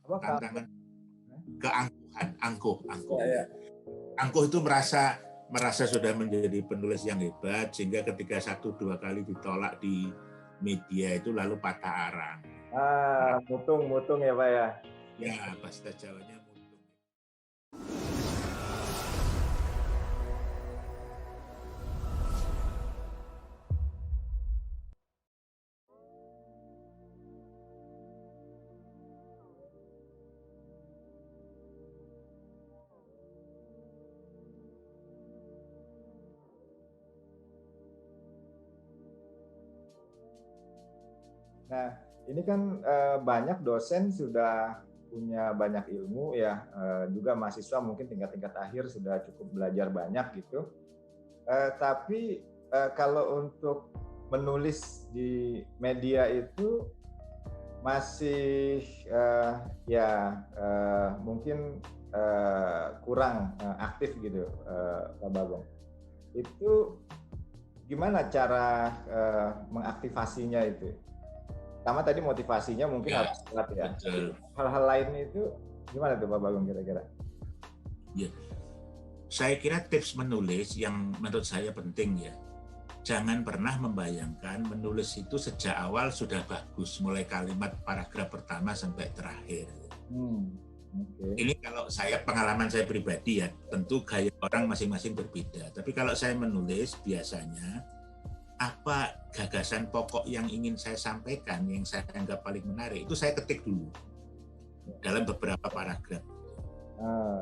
Apa tantangan keangkuhan, angkuh. ya, ya. Angkuh itu merasa sudah menjadi penulis yang hebat, sehingga ketika 1-2 kali ditolak di media itu lalu patah arang. Mutung ya Pak ya. Ya, bahasa Jawanya mutung. Nah, ini kan banyak dosen sudah punya banyak ilmu ya, juga mahasiswa mungkin tingkat-tingkat akhir sudah cukup belajar banyak gitu. Tapi kalau untuk menulis di media itu masih mungkin kurang aktif gitu, Pak Bagong. Itu gimana cara mengaktifasinya itu? Pertama tadi motivasinya mungkin harus kuat ya. Hal-hal lain itu gimana tuh Pak Bagong kira-kira? Ya, saya kira tips menulis yang menurut saya penting ya. Jangan pernah membayangkan menulis itu sejak awal sudah bagus, mulai kalimat paragraf pertama sampai terakhir. Okay. Ini kalau pengalaman saya pribadi ya, tentu gaya orang masing-masing berbeda. Tapi kalau saya menulis biasanya apa gagasan pokok yang ingin saya sampaikan, yang saya anggap paling menarik, itu saya ketik dulu dalam beberapa paragraf.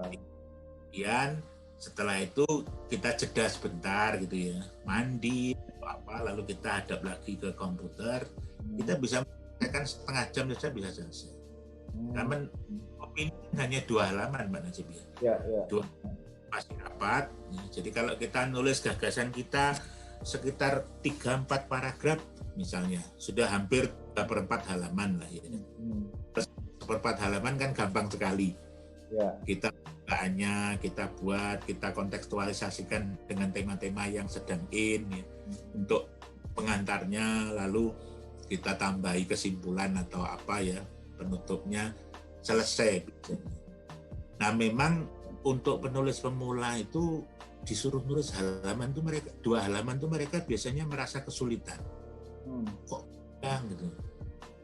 Kemudian setelah itu kita jeda sebentar gitu ya, mandi atau apa, lalu kita hadap lagi ke komputer, kita bisa menyelesaikan setengah jam saja bisa selesai. Karena opini hanya 2 halaman Mbak Najib ya. Dua masih rapat. Jadi kalau kita nulis gagasan kita sekitar 3-4 paragraf misalnya, sudah hampir 3/4 halaman lah ya. 1/4 halaman kan gampang sekali. Kita bahannya, kita buat, kita kontekstualisasikan dengan tema-tema yang sedang in ya. Untuk pengantarnya, lalu kita tambahi kesimpulan atau apa ya, penutupnya, selesai. Nah memang untuk penulis pemula itu disuruh nulis halaman tuh mereka 2 halaman tuh mereka biasanya merasa kesulitan. Kok gitu.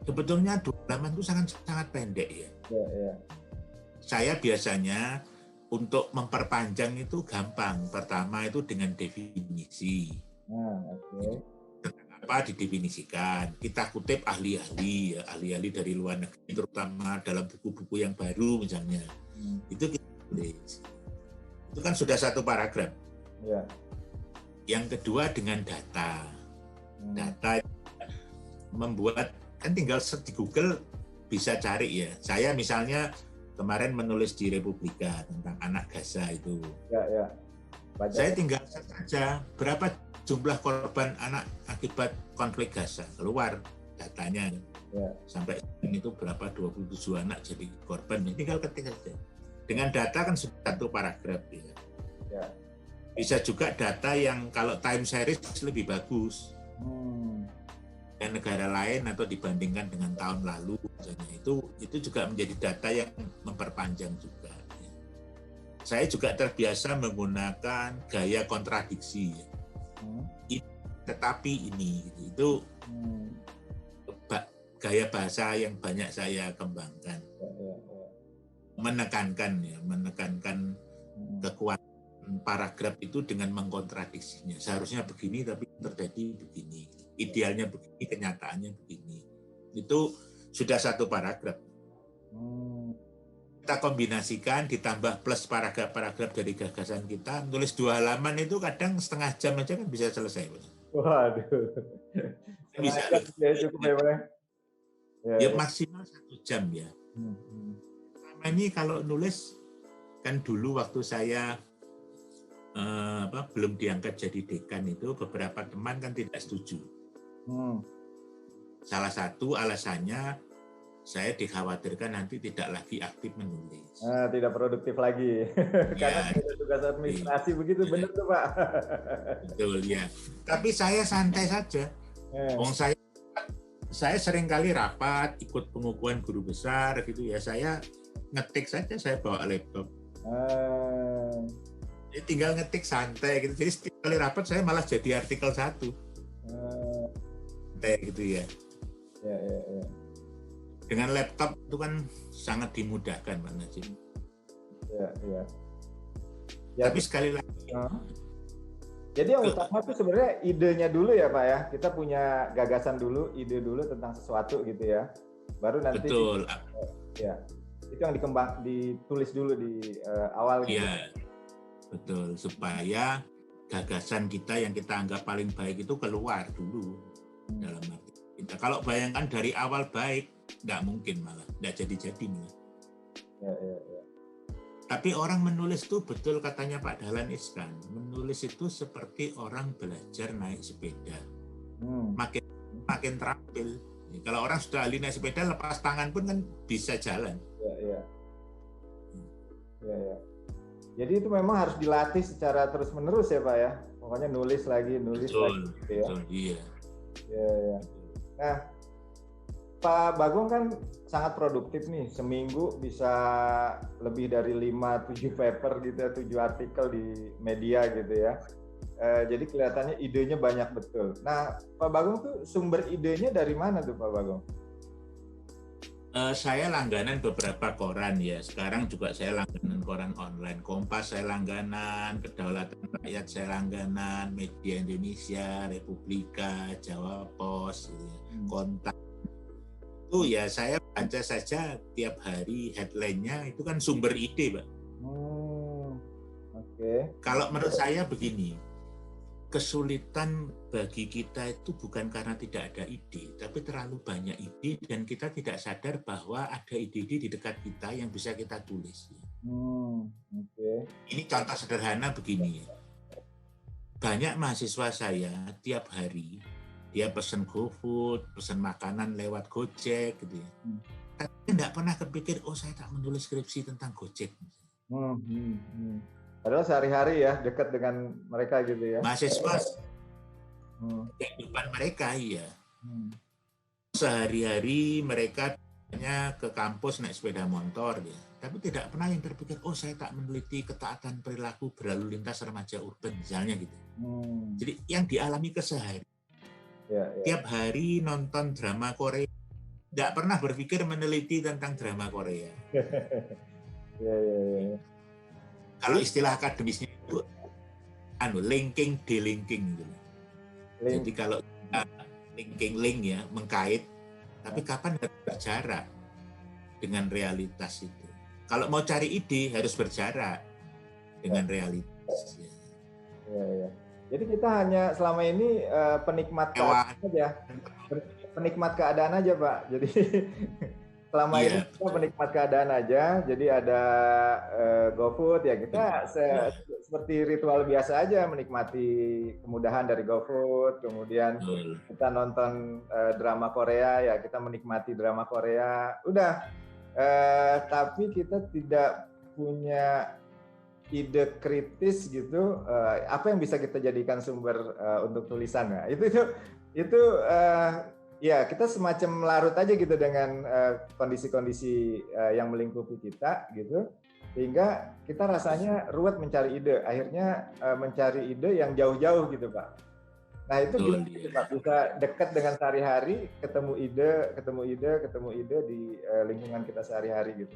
Sebetulnya 2 halaman itu sangat pendek ya. Saya biasanya untuk memperpanjang itu gampang. Pertama itu dengan definisi. Tentang apa didefinisikan. Kita kutip ahli-ahli ya, ahli-ahli dari luar negeri, terutama dalam buku-buku yang baru misalnya. Itu kita tulis. Itu kan sudah 1 paragraf. Yang kedua dengan data. Data membuat, kan tinggal di Google bisa cari ya. Saya misalnya kemarin menulis di Republika tentang anak Gaza itu. Saya tinggal search saja berapa jumlah korban anak akibat konflik Gaza, keluar datanya. Sampai itu berapa, 27 anak jadi korban. Tinggal ketik saja. Dengan data kan sudah 1 paragraf ya. Bisa juga data yang kalau time series lebih bagus. Dan negara lain atau dibandingkan dengan tahun lalu misalnya, itu juga menjadi data yang memperpanjang juga. Saya juga terbiasa menggunakan gaya kontradiksi. Tetapi ini itu gaya bahasa yang banyak saya kembangkan. Menekankan kekuatan paragraf itu dengan mengkontradiksinya. Seharusnya begini tapi terjadi begini. Idealnya begini, kenyataannya begini. Itu sudah 1 paragraf. Kita kombinasikan, ditambah plus paragraf-paragraf dari gagasan kita, tulis 2 halaman itu kadang setengah jam aja kan bisa selesai. Waduh. Bisa. Cukup Ya maksimal 1 jam ya. Ini kalau nulis kan dulu waktu saya belum diangkat jadi dekan itu, beberapa teman kan tidak setuju. Salah satu alasannya saya dikhawatirkan nanti tidak lagi aktif menulis. Tidak produktif lagi. Karena ada tugas administrasi begitu, benar tuh Pak. Betul ya. Tapi saya santai saja. Saya Saya sering kali rapat, ikut pengukuhan guru besar gitu ya. Saya ngetik saja, saya bawa laptop. Jadi tinggal ngetik santai gitu. Jadi setiap kali rapat saya malah jadi artikel 1. Santai gitu ya. Ya. Dengan laptop itu kan sangat dimudahkan Pak Najib. Ya. Tapi sekali lagi. Jadi yang utama itu sebenarnya idenya dulu ya Pak ya. Kita punya gagasan dulu, ide dulu tentang sesuatu gitu ya. Baru nanti. Betul. Ya. Itu yang ditulis dulu di awal gitu. Iya. Betul. Supaya gagasan kita yang kita anggap paling baik itu keluar dulu dalam arti kita. Kalau bayangkan dari awal baik, nggak mungkin malah, nggak jadi-jadi malah. Ya. Tapi orang menulis itu betul katanya Pak Dahlan Iskan, menulis itu seperti orang belajar naik sepeda. Makin terampil. Kalau orang sudah ahli naik sepeda, lepas tangan pun kan bisa jalan. Ya. Jadi itu memang harus dilatih secara terus-menerus ya Pak ya. Pokoknya nulis lagi gitu ya. Betul, iya. Ya. Nah, Pak Bagong kan sangat produktif nih, seminggu bisa lebih dari 5-7 paper gitu ya, 7 artikel di media gitu ya. Jadi kelihatannya idenya banyak betul. Nah, Pak Bagong tuh sumber idenya dari mana tuh Pak Bagong? Saya langganan beberapa koran ya. Sekarang juga saya langganan koran online. Kompas saya langganan, Kedaulatan Rakyat saya langganan, Media Indonesia, Republika, Jawa Pos, Kontak. Itu ya saya baca saja tiap hari headline-nya itu kan sumber ide, Pak. Oke. Kalau menurut saya begini, kesulitan bagi kita itu bukan karena tidak ada ide, tapi terlalu banyak ide dan kita tidak sadar bahwa ada ide-ide di dekat kita yang bisa kita tulis. Oke. Ini contoh sederhana begini. Banyak mahasiswa saya tiap hari dia pesan GoFood, pesan makanan lewat Gojek gitu ya. Tapi tidak pernah kepikir, saya tak menulis skripsi tentang Gojek. Padahal sehari-hari ya dekat dengan mereka gitu ya. Mahasiswa kehidupan mereka ya. Sehari-hari mereka hanya ke kampus naik sepeda motor ya. Tapi tidak pernah yang terpikir, saya tak meneliti ketaatan perilaku berlalu lintas remaja urban misalnya gitu. Jadi yang dialami keseharian. Ya. Tiap hari nonton drama Korea, tidak pernah berpikir meneliti tentang drama Korea. Ya. Kalau istilah akademisnya itu linking, delinking gitu. Jadi kalau linking ya, mengkait, tapi kapan harus berjarak dengan realitas itu. Kalau mau cari ide harus berjarak dengan realitas. Ya. Jadi kita hanya selama ini penikmat keadaan aja, penikmat keadaan aja Pak. Jadi selama ini kita penikmat keadaan aja. Jadi ada GoFood ya kita seperti ritual biasa aja menikmati kemudahan dari GoFood. Kemudian kita nonton drama Korea ya kita menikmati drama Korea. Udah, tapi kita tidak punya ide kritis gitu, apa yang bisa kita jadikan sumber untuk tulisan ya. Itu ya kita semacam larut aja gitu dengan kondisi-kondisi yang melingkupi kita gitu, sehingga kita rasanya ruwet mencari ide, akhirnya mencari ide yang jauh-jauh gitu Pak. Nah itu gimana gitu, Pak, bisa dekat dengan sehari-hari, ketemu ide di lingkungan kita sehari-hari gitu.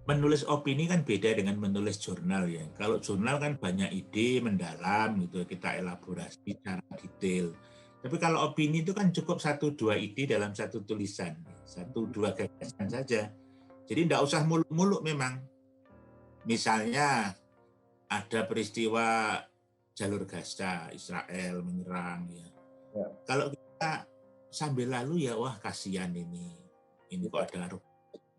Menulis opini kan beda dengan menulis jurnal ya. Kalau jurnal kan banyak ide mendalam gitu, kita elaborasi secara detail. Tapi kalau opini itu kan cukup 1-2 ide dalam satu tulisan, 1-2 gagasan saja. Jadi tidak usah muluk-muluk memang. Misalnya ada peristiwa jalur Gaza, Israel menyerang ya. Kalau kita sambil lalu ya wah kasihan ini kok ada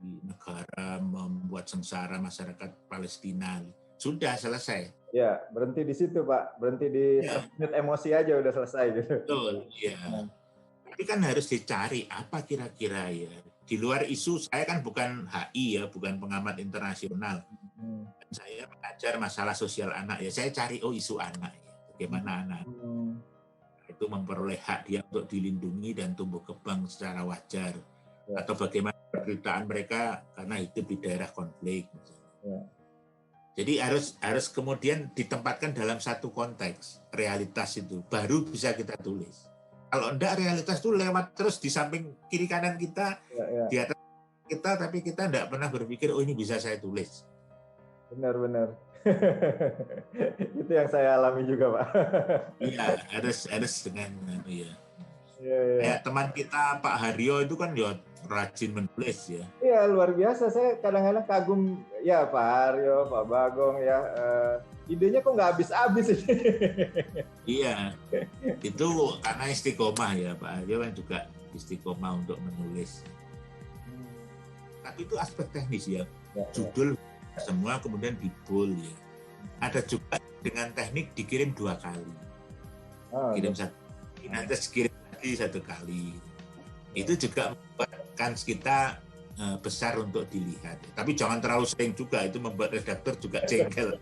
negara membuat sengsara masyarakat Palestina. Sudah selesai. Ya, berhenti di situ Pak. Berhenti di emosi aja udah selesai gitu. Betul, ya. Tapi kan harus dicari apa kira-kira ya. Di luar isu, saya kan bukan HI ya, bukan pengamat internasional. Saya mengajar masalah sosial anak ya. Saya cari isu anak ya. Bagaimana anak. itu memperoleh hak dia untuk dilindungi dan tumbuh kembang secara wajar, Ya. atau bagaimana penderitaan mereka karena hidup di daerah konflik. Ya. Jadi harus kemudian ditempatkan dalam satu konteks realitas itu, baru bisa kita tulis. Kalau enggak, realitas itu lewat terus di samping kiri kanan kita, Ya. di atas kita, tapi kita enggak pernah berpikir, oh ini bisa saya tulis. Benar. Itu yang saya alami juga, Pak. Iya, harus dengan ya. Iya. Kayak teman kita Pak Haryo itu kan ya rajin menulis ya. Iya, luar biasa. Saya kadang-kadang kagum ya Pak Haryo, Pak Bagong ya. Idenya kok nggak habis-habis ini. Iya, itu karena istiqomah ya, Pak Haryo kan juga istiqomah untuk menulis. Tapi itu aspek teknis ya. Judul semua kemudian di bold ya. Ada juga dengan teknik dikirim 2 kali. Kirim satu, nanti kirim lagi 1 kali. Itu juga membuatkan kita besar untuk dilihat. Tapi jangan terlalu sering juga, itu membuat redaktur juga jengkel.